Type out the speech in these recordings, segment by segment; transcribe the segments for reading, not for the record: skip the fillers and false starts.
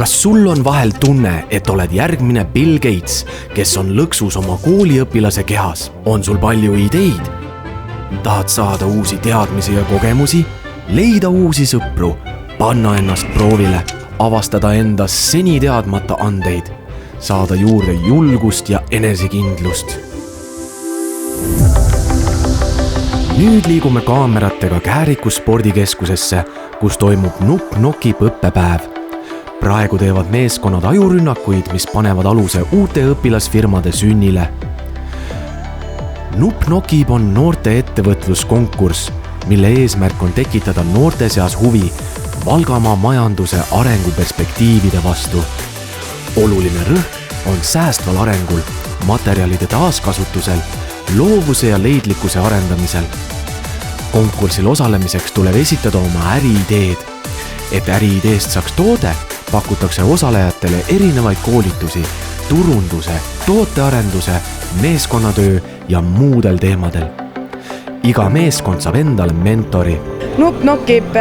kas sul on vahel tunne, et oled järgmine Bill Gates, kes on lõksus oma kooliõpilase kehas? On sul palju ideid? Tahad saada uusi teadmisi ja kogemusi? Leida uusi sõpru, panna ennast proovile, avastada endas seni teadmata andeid, saada juurde julgust ja enesekindlust. Nüüd liigume kaameratega Kääriku spordikeskusesse, kus toimub Nupp Nokib õppepäev. Praegu teevad meeskonnad ajurünnakuid, mis panevad aluse uute õpilasfirmade sünnile. Nupp Nokib on noorte ettevõtluskonkurss, mille eesmärk on tekitada noorte seas huvi Valgamaa majanduse arenguperspektiivide vastu. Oluline rõhk on säästval arengul, materjalide taaskasutusel, loovuse ja leidlikkuse arendamisel. Konkursil osalemiseks tuleb esitada oma äriideed. Et äriideest saaks toode, pakutakse osalejatele erinevaid koolitusi, turunduse, tootearenduse, meeskonnatöö ja muudel teemadel. Iga meeskond saab endale mentori. Nupp Nokib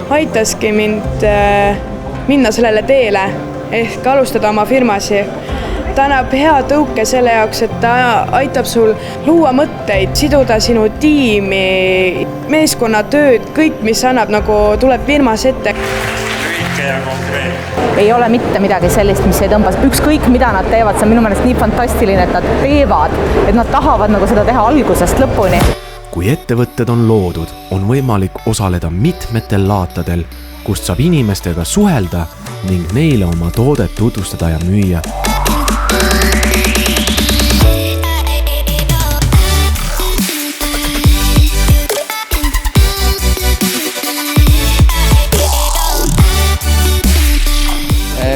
aitaski mind minna sellele teele ehk alustada oma firmasi. Ta annab hea tõuke selle jaoks, et ta aitab sul luua mõtteid, siduda sinu tiimi, meeskonnatööd, kõik, mis annab, nagu tuleb firmas ette. Ei ole mitte midagi sellist, mis ei tõmbas. Ükskõik, mida nad teevad, see on minu meelest nii fantastiline, et nad teevad, et nad tahavad nagu seda teha algusest lõpuni. Kui ettevõtted on loodud, on võimalik osaleda mitmetel laatadel, kust saab inimestega suhelda ning neile oma toodet tutvustada ja müüa.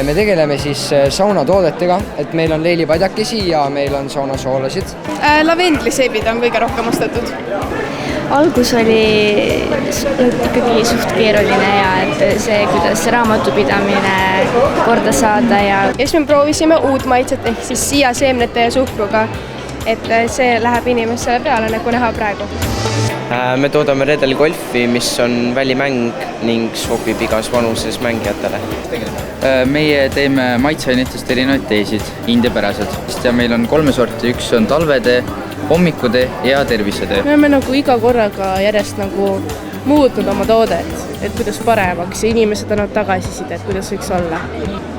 Me tegeleme siis saunatoodetega, et meil on leilipadjakesi ja meil on saunasoolasid. Lavendliseebid on kõige rohkem ostetud. Algus oli ikkagi suht keeruline ja et see, kuidas raamatupidamine korda saada ja siis me proovisime uut maitset ehk siis siiaseemnete ja suhkruga, et see läheb inimestele peale, nagu näha praegu. Me toodame Redel Golfi, mis on välimäng ning sobib igas vanuses mängijatele. Meie teeme maitseainetest erinevaid teesid, indiapärased. Ja meil on 3 sorti, üks on talvetee, hommikutee ja tervisetee. Me oleme nagu iga korraga järjest nagu muutnud oma toodet, et kuidas paremaks ja inimesed annavad tagasisidet, kuidas võiks olla.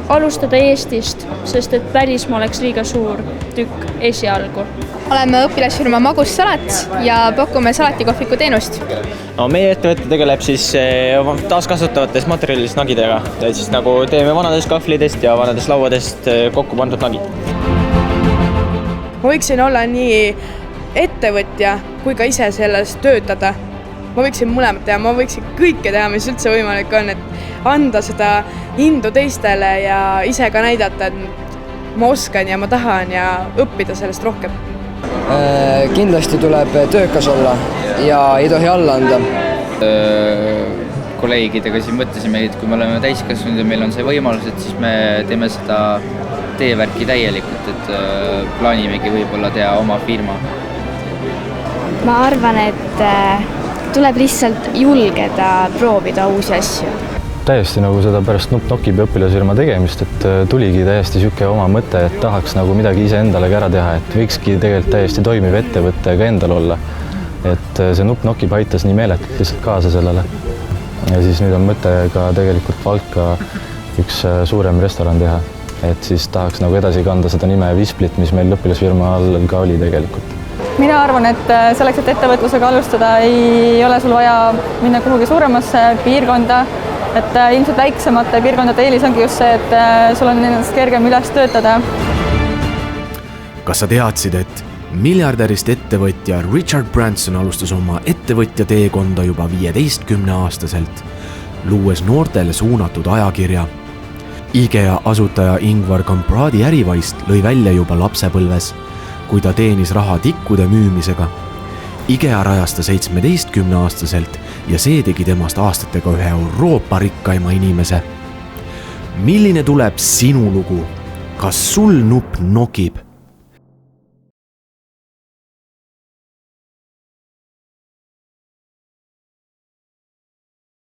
alustada Eestist, sest et välismaa oleks liiga suur tükk esialgu. Oleme õpilasfirma Magussalat ja pakume salatikohviku teenust. No, meie ettevõte tegeleb siis taaskasutavatest materjalist nagidega. Siis nagu teeme vanadest kahvlidest ja vanadest lauadest kokku pandud nagid. Ma võiksin olla nii ettevõtja kui ka ise selles töötada. Ma võiksin mõlemat teha, ma võiksin kõike teha, mis üldse võimalik on, et anda seda indu teistele ja ise ka näidata, et ma oskan ja ma tahan ja õppida sellest rohkem. Kindlasti tuleb töökas olla ja ei tohi alla anda. Kolleegidega siin mõtlesime, et kui me oleme täiskasvanud ja meil on see võimalus, et siis me teeme seda teevärki täielikult, et plaanimegi võib-olla teha oma firma. Ma arvan, et tuleb lihtsalt julgeda proovida uusi asju. Täiesti nagu seda pärast Nupp Nokibi õpilasfirma tegemist, et tuligi täiesti siuke oma mõte, et tahaks nagu midagi ise endalegi ära teha, et võikski tegelikult täiesti toimiv ettevõte ka endal olla. Et see Nupp Nokib aitas nii meeletult lihtsalt kaasa sellele. Ja siis nüüd on mõte ka tegelikult Valka üks suurem restoran teha, et siis tahaks nagu edasi kanda seda nime Visplit, mis meil õpilasfirma all ka oli tegelikult. Mina arvan, et selleks, et ettevõtlusega alustada, ei ole sul vaja minna kuhugi suuremasse piirkonda, et ilmselt väiksemate piirkondade eelis ongi just see, et sul on ennast kergem üles töötada. Kas sa teadsid, et miljardärist ettevõtja Richard Branson alustas oma ettevõtja teekonda juba 15-aastaselt, luues noortele suunatud ajakirja? IKEA asutaja Ingvar Kampradi ärivaist lõi välja juba lapsepõlves, kui ta teenis raha tikkude müümisega. IKEA rajas ta 17-aastaselt ja see tegi temast aastatega ühe Euroopa rikkaima inimese. Milline tuleb sinu lugu? Kas sul Nupp nokib?